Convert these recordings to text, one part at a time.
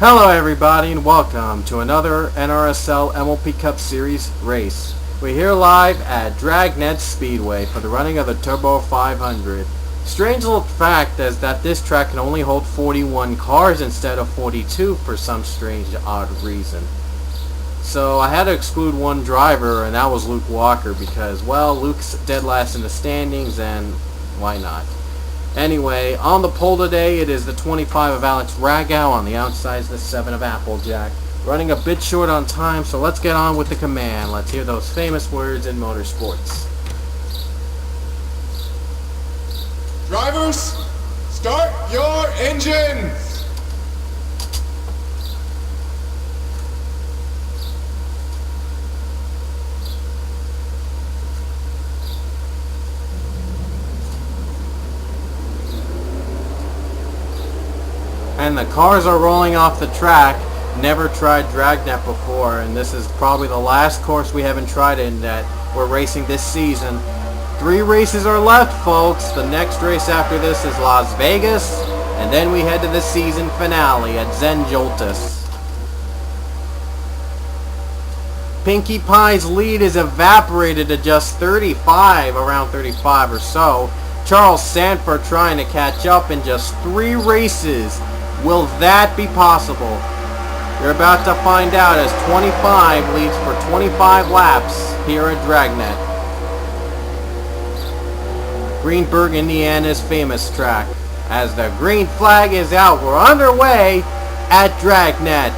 Hello everybody and welcome to another NRSL MLP Cup Series race. We're here live at Drag-Nett Speedway for the running of the Turbo 500. Strange little fact is that this track can only hold 41 cars instead of 42 for some strange odd reason. So I had to exclude one driver, and that was Luke Walker because, well, Luke's dead last in the standings and why not? Anyway, on the pole today, it is the 25 of Alex Ragow. On the outside is the 7 of Applejack. Running a bit short on time, so let's get on with the command. Let's hear those famous words in motorsports. Drivers, start your engines! And the cars are rolling off the track. Never tried Drag-Nett before, and this is probably the last course we haven't tried in that we're racing this season. 3 races are left, folks. The next race after this is Las Vegas, and then we head to the season finale at Zen Joltis. Pinkie Pie's lead is evaporated to just 35, around 35 or so. Charles Sanford trying to catch up in just 3 races. Will that be possible? You're about to find out as 25 leads for 25 laps here at Drag-Nett. Greenburgh, Indiana's famous track. As the green flag is out, we're underway at Drag-Nett.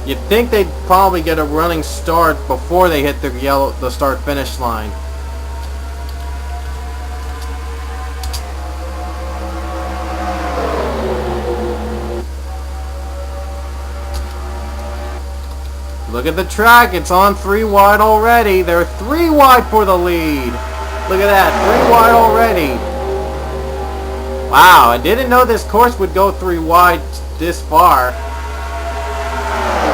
You'd think they'd probably get a running start before they hit the start-finish line. Look at the track, it's on 3 wide already. They're 3 wide for the lead. Look at that, 3 wide already. Wow, I didn't know this course would go 3 wide this far.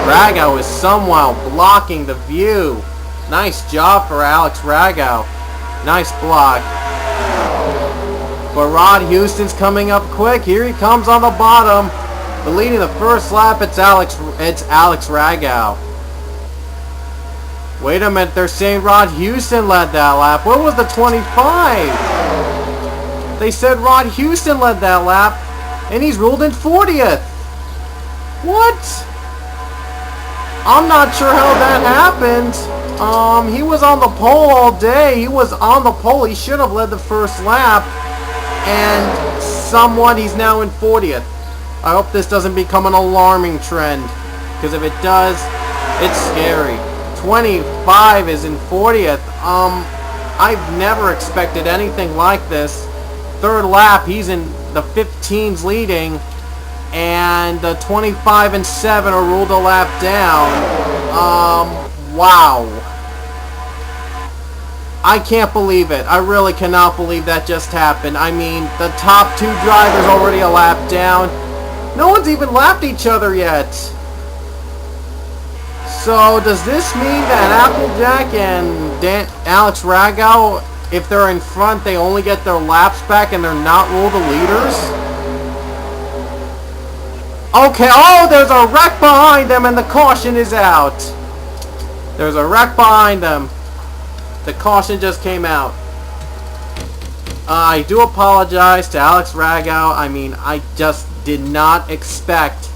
Ragow is somehow blocking the view. Nice job for Alex Ragow. Nice block. But Rod Houston's coming up quick. Here he comes on the bottom. The lead in the first lap, it's Alex Ragow. Wait a minute, they're saying Rod Houston led that lap. What was the 25? They said Rod Houston led that lap, and he's ruled in 40th. What? I'm not sure how that happened. He was on the pole all day. He was on the pole. He should have led the first lap, and he's now in 40th. I hope this doesn't become an alarming trend, because if it does, it's scary. 25 is in 40th. I've never expected anything like this. Third lap, he's in the 15s leading, and the 25 and 7 are ruled a lap down. Wow. I can't believe it. I really cannot believe that just happened. I mean, the top 2 drivers already a lap down. No one's even lapped each other yet. So does this mean that Applejack and Alex Ragow, if they're in front, they only get their laps back and they're not ruled the leaders? Okay, oh, there's a wreck behind them and the caution is out. There's a wreck behind them. The caution just came out. I do apologize to Alex Ragow. I mean, I just did not expect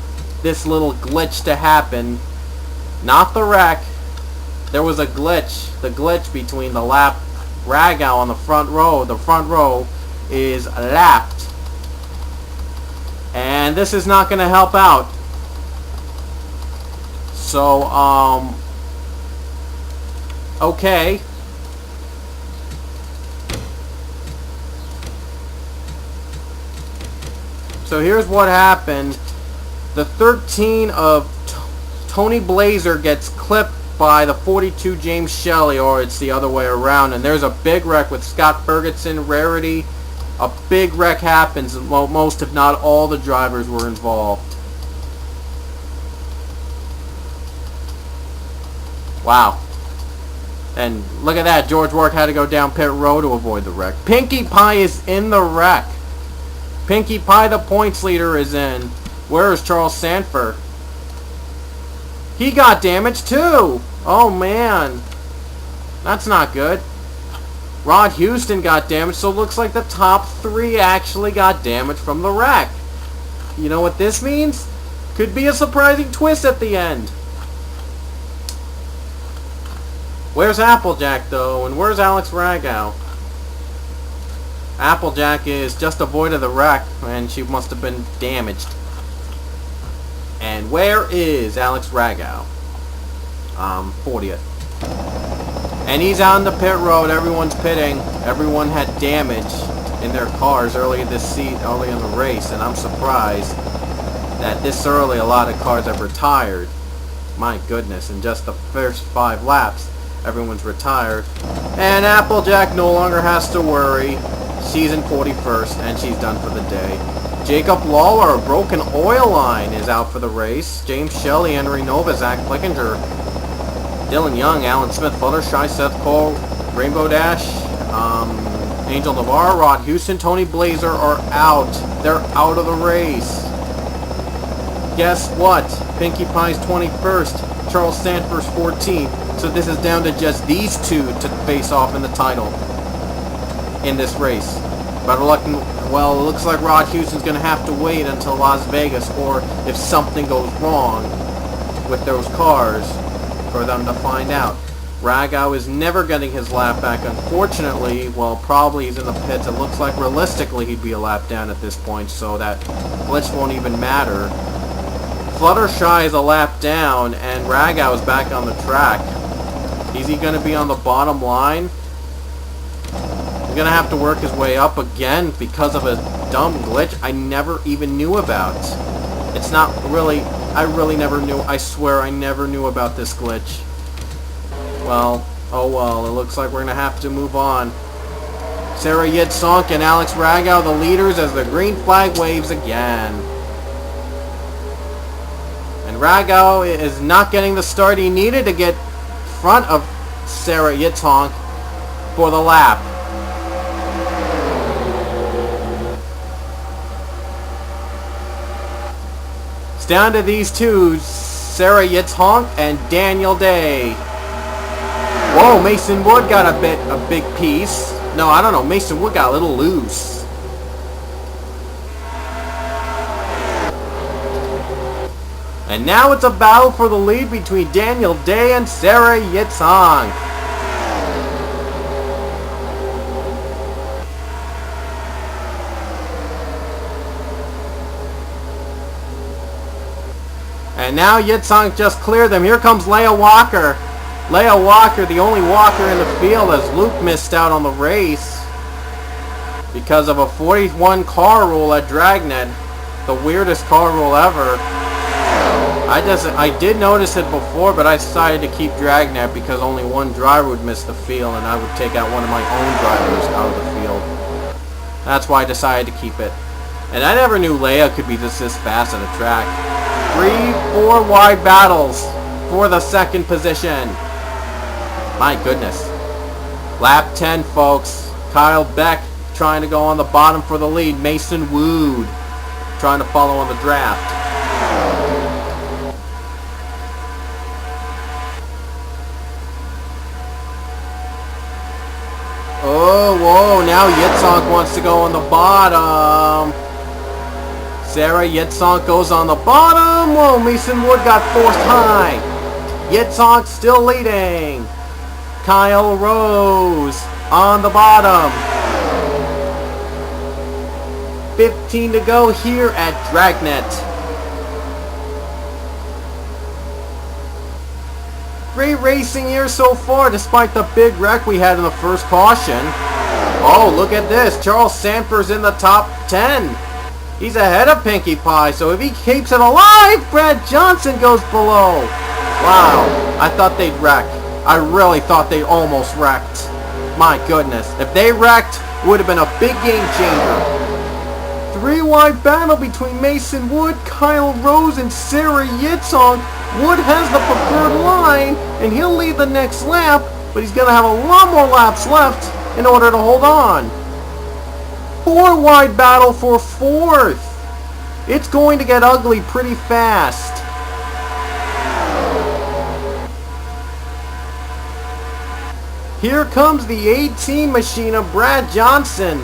this little glitch to happen. Not the wreck. There was a glitch. The glitch between the lap. Ragow on the front row. The front row is lapped. And this is not going to help out. So, okay. So here's what happened. The 13 of Tony Blazer gets clipped by the 42 James Shelley, or it's the other way around, and there's a big wreck with Scott Ferguson, Rarity. A big wreck happens, and most if not all the drivers were involved. Wow. And look at that, George Rourke had to go down pit road to avoid the wreck. Pinkie Pie is in the wreck. Pinkie Pie, the points leader, is in. Where is Charles Sanford? He got damaged too. Oh man, that's not good. Rod Houston got damaged, so it looks like the top 3 actually got damaged from the wreck. You know what this means? Could be a surprising twist at the end. Where's Applejack though, and where's Alex Ragow? Applejack is just avoided the wreck, and she must have been damaged. And where is Alex Ragow? 40th. And he's on the pit road. Everyone's pitting. Everyone had damage in their cars early in the race, and I'm surprised that this early a lot of cars have retired. My goodness, in just the first 5 laps, everyone's retired. And Applejack no longer has to worry. She's in 41st, and she's done for the day. Jacob Lawler, a broken oil line, is out for the race. James Shelley, Henry Nova, Zach Flickinger, Dylan Young, Alan Smith, Fluttershy, Seth Cole, Rainbow Dash, Angel Navarro, Rod Houston, Tony Blazer are out. They're out of the race. Guess what? Pinkie Pie's 21st, Charles Sanford's 14th. So this is down to just these 2 to face off in the title in this race. But well, it looks like Rod Houston's going to have to wait until Las Vegas, or if something goes wrong with those cars, for them to find out. Ragow is never getting his lap back, unfortunately. Well, probably he's in the pits. It looks like realistically he'd be a lap down at this point, so that glitch won't even matter. Fluttershy is a lap down, and Ragow is back on the track. Is he going to be on the bottom line? He's going to have to work his way up again because of a dumb glitch I never even knew about. It's not really... I really never knew. I swear I never knew about this glitch. Well, oh well. It looks like we're going to have to move on. Sarah Yitzonk and Alex Ragow, the leaders, as the green flag waves again. And Ragow is not getting the start he needed to get front of Sarah Yitzonk for the lap. Down to these 2, Sarah Yitzhonk and Daniel Day. Whoa, Mason Wood got a big piece. No, I don't know. Mason Wood got a little loose. And now it's a battle for the lead between Daniel Day and Sarah Yitzhonk. And now Yitzhonk just cleared them. Here comes Leia Walker. Leia Walker, the only walker in the field, as Luke missed out on the race because of a 41 car rule at Drag-Nett. The weirdest car rule ever. I did notice it before, but I decided to keep Drag-Nett because only one driver would miss the field, and I would take out one of my own drivers out of the field. That's why I decided to keep it. And I never knew Leia could be this fast at a track. 3-4 wide battles for the second position. My goodness. Lap 10, folks. Kyle Beck trying to go on the bottom for the lead. Mason Wood trying to follow on the draft. Oh, whoa, now Yitzhonk wants to go on the bottom. Sarah Yitzhonk goes on the bottom. Whoa, Mason Wood got forced high. Yitzhonk still leading. Kyle Rose on the bottom. 15 to go here at Drag-Nett. Great racing here so far, despite the big wreck we had in the first caution. Oh, look at this. Charles Sanford's in the top 10. He's ahead of Pinkie Pie, so if he keeps it alive, Brad Johnson goes below. Wow, I thought they'd wreck. I really thought they almost wrecked. My goodness. If they wrecked, it would have been a big game changer. 3-wide battle between Mason Wood, Kyle Rose, and Sarah Yitzhonk. Wood has the preferred line, and he'll lead the next lap, but he's going to have a lot more laps left in order to hold on. 4-wide battle for 4th. It's going to get ugly pretty fast. Here comes the 18 machine of Brad Johnson,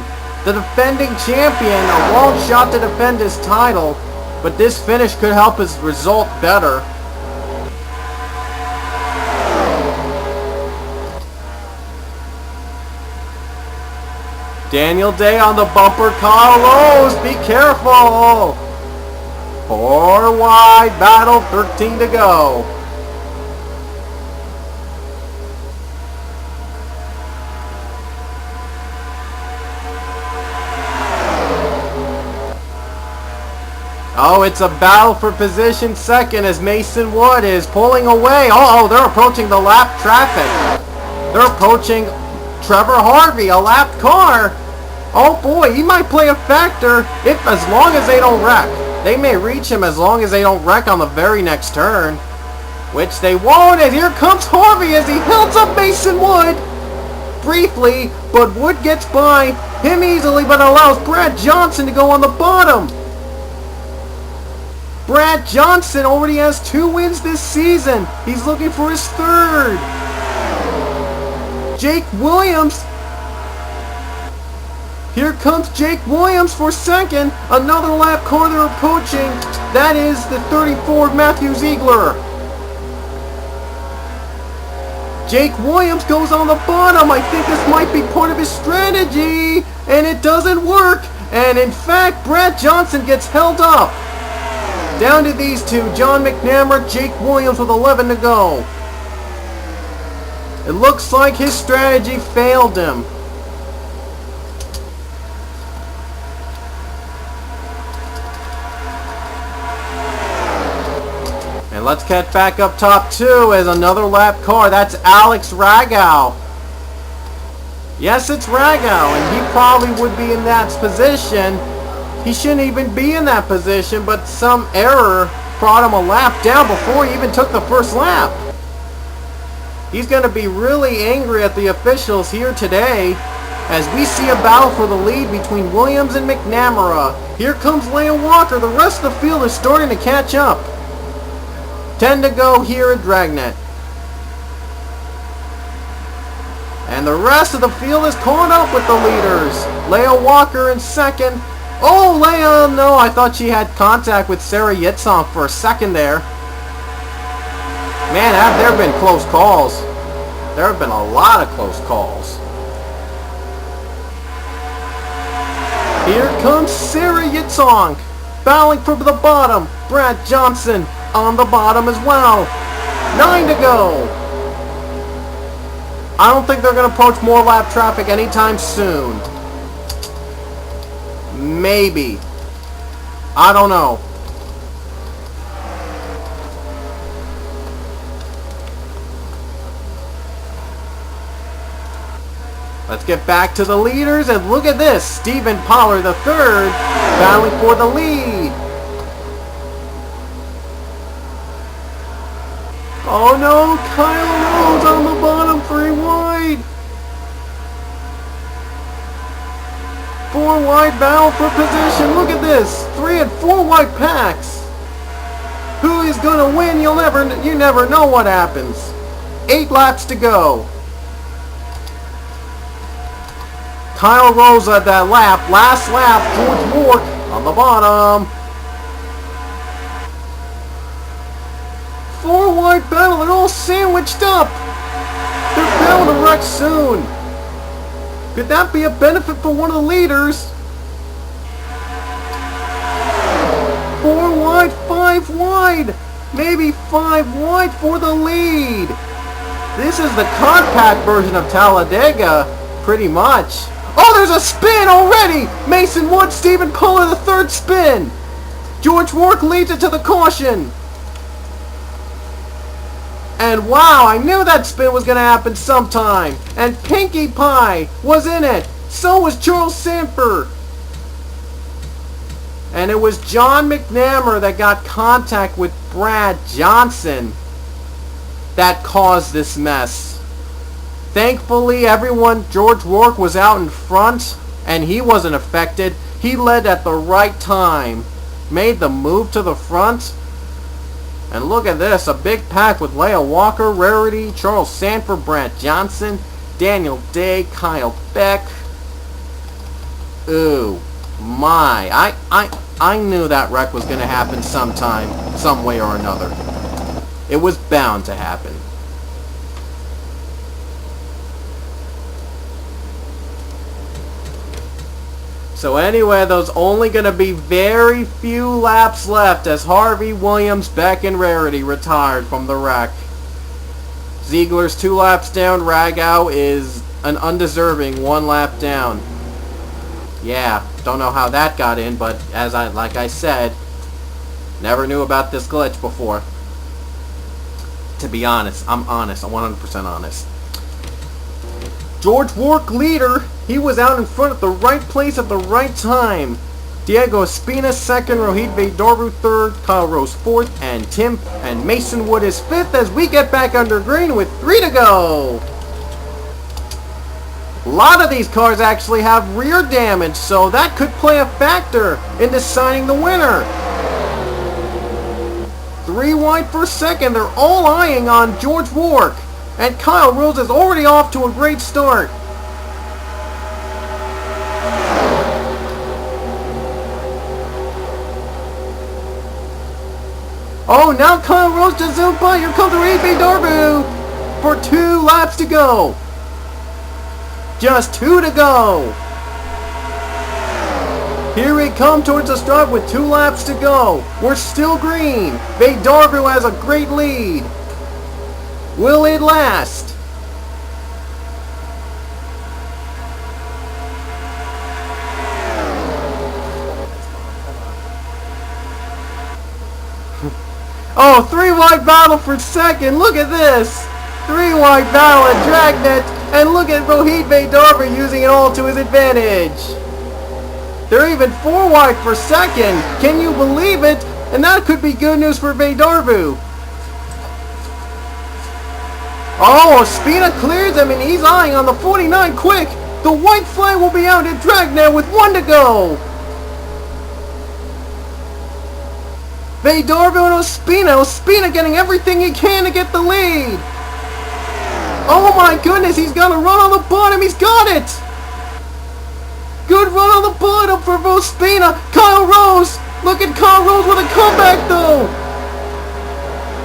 the defending champion, a long shot to defend his title, but this finish could help his result better. Daniel Day on the bumper, Kyle Rose, be careful! 4-wide battle, 13 to go. Oh, it's a battle for position second as Mason Wood is pulling away. Oh, they're approaching the lap traffic. They're approaching Trevor Harvey, a lapped car. Oh boy, he might play a factor as long as they don't wreck. They may reach him as long as they don't wreck on the very next turn, which they won't. And here comes Harvey as he holds up Mason Wood briefly, but Wood gets by him easily, but allows Brad Johnson to go on the bottom. Brad Johnson already has 2 wins this season. He's looking for his 3rd. Jake Williams. Here comes Jake Williams for 2nd. Another lap car they're approaching. That is the 34 Matthew Ziegler. Jake Williams goes on the bottom. I think this might be part of his strategy. And it doesn't work. And in fact, Brad Johnson gets held up. Down to these two, John McNamara, Jake Williams with 11 to go. It looks like his strategy failed him. And let's get back up top too as another lap car. That's Alex Ragow. Yes, it's Ragow, and he probably would be in that position. He shouldn't even be in that position, but some error brought him a lap down before he even took the first lap. He's going to be really angry at the officials here today as we see a battle for the lead between Williams and McNamara. Here comes Leon Walker. The rest of the field is starting to catch up. 10 to go here at Drag-Nett. And the rest of the field is caught up with the leaders. Leah Walker in 2nd. Oh, Leia, no, I thought she had contact with Sarah Yitzhak for a second there. Man, have there been close calls. There have been a lot of close calls. Here comes Sarah Yitzhak, battling for the bottom. Brad Johnson on the bottom as well. 9 to go. I don't think they're going to approach more lap traffic anytime soon. Maybe. I don't know. Let's get back to the leaders and look at this. Stephen Pollard III battling for the lead. Oh no, Kyle Rose on the bottom, 3 wide. 4 wide battle for position. Look at this. 3 and 4 wide packs. Who is going to win? You never know what happens. 8 laps to go. Kyle Rose at that lap. Last lap, George Ward on the bottom. 4 wide battle. They're all sandwiched up. They're bound to wreck soon. Could that be a benefit for one of the leaders? 4 wide, 5 wide. Maybe 5 wide for the lead. This is the compact version of Talladega, pretty much. Oh, there's a spin already! Mason Wood, Stephen Pollard, the 3rd spin. George Rourke leads it to the caution. And wow, I knew that spin was going to happen sometime. And Pinkie Pie was in it. So was Charles Sanford. And it was John McNamara that got contact with Brad Johnson that caused this mess. Thankfully, George Rourke was out in front, and he wasn't affected. He led at the right time, made the move to the front. And look at this, a big pack with Leia Walker, Rarity, Charles Sanford, Brant Johnson, Daniel Day, Kyle Beck. Ooh, my. I knew that wreck was going to happen sometime, some way or another. It was bound to happen. So anyway, there's only going to be very few laps left as Harvey, Williams, Beck, and Rarity retired from the wreck. Ziegler's 2 laps down. Ragow is an undeserving 1 lap down. Yeah, don't know how that got in, but like I said, never knew about this glitch before. To be honest, I'm 100% honest. George Rourke leader, he was out in front at the right place at the right time. Diego Espina second, Rohit Vedorbu third, Kyle Rose fourth, and Mason Wood is fifth as we get back under green with 3 to go. A lot of these cars actually have rear damage, so that could play a factor in deciding the winner. 3 wide for second, they're all eyeing on George Rourke. And Kyle Rose is already off to a great start. Oh, now Kyle Rose just zoomed by. Here comes the Rohit Vedorbu for 2 laps to go. Just 2 to go. Here we come towards the start with 2 laps to go. We're still green. Vedorbu has a great lead. Will it last? Oh, 3 wide battle for second. Look at this. 3 wide battle at Drag-Nett. And look at Rohit Vedorbu using it all to his advantage. They're even 4 wide for second. Can you believe it? And that could be good news for Vedorbu. Oh, Espina clears him and he's eyeing on the 49 quick. The white flag will be out at Drag-Nett with 1 to go. Vedorbu and Espina getting everything he can to get the lead. Oh my goodness, he's got a run on the bottom. He's got it. Good run on the bottom for Espina. Kyle Rose. Look at Kyle Rose with a comeback though.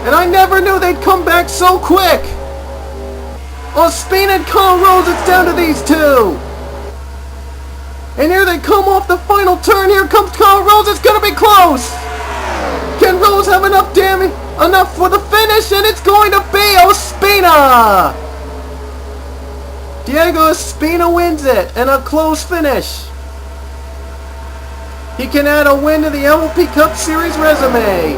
And I never knew they'd come back so quick. Espina and Kyle Rose, it's down to these 2. And here they come off the final turn. Here comes Kyle Rose. It's going to be close. Can Rose have enough damage? Enough for the finish? And it's going to be Espina. Diego Espina wins it and a close finish. He can add a win to the MLP Cup Series resume.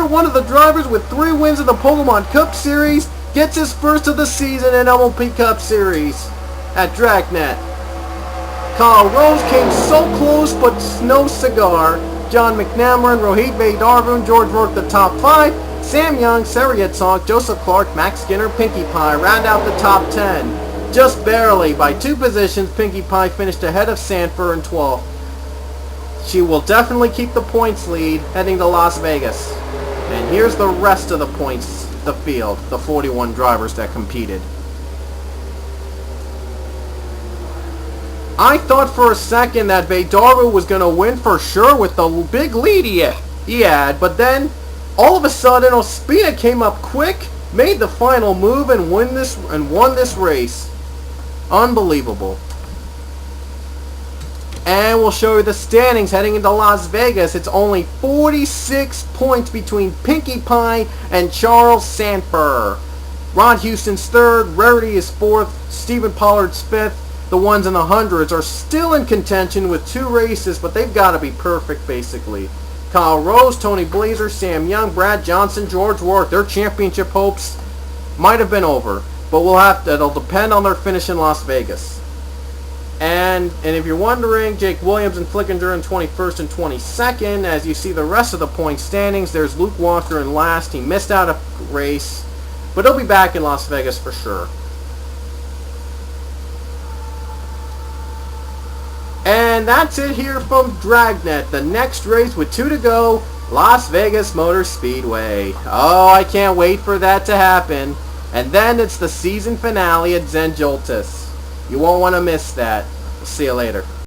One of the drivers with 3 wins in the Pokemon Cup Series, gets his first of the season in MLP Cup Series at Drag-Nett. Kyle Rose came so close, but no cigar. John McNamara, Rohit Vedorbu, George Rourke the top 5. Sam Young, Sarah Yitzhak, Joseph Clark, Max Skinner, Pinkie Pie round out the top 10. Just barely, by 2 positions, Pinkie Pie finished ahead of Sanford in 12th. She will definitely keep the points lead heading to Las Vegas. And here's the rest of the points, the field, the 41 drivers that competed. I thought for a second that Vedorbu was going to win for sure with the big lead he had, but then all of a sudden Espina came up quick, made the final move and won this race. Unbelievable. And we'll show you the standings heading into Las Vegas. It's only 46 points between Pinkie Pie and Charles Sanford. Ron Houston's 3rd, Rarity is 4th, Stephen Pollard's 5th. The ones in the hundreds are still in contention with 2 races, but they've got to be perfect basically. Kyle Rose, Tony Blazer, Sam Young, Brad Johnson, George Rourke, their championship hopes might have been over, but it'll depend on their finish in Las Vegas. And if you're wondering, Jake Williams and Flickinger in 21st and 22nd. As you see the rest of the point standings, there's Luke Walker in last. He missed out a race, but he'll be back in Las Vegas for sure. And that's it here from Drag-Nett. The next race with 2 to go, Las Vegas Motor Speedway. Oh, I can't wait for that to happen. And then it's the season finale at Zenjoltis. You won't want to miss that. See you later.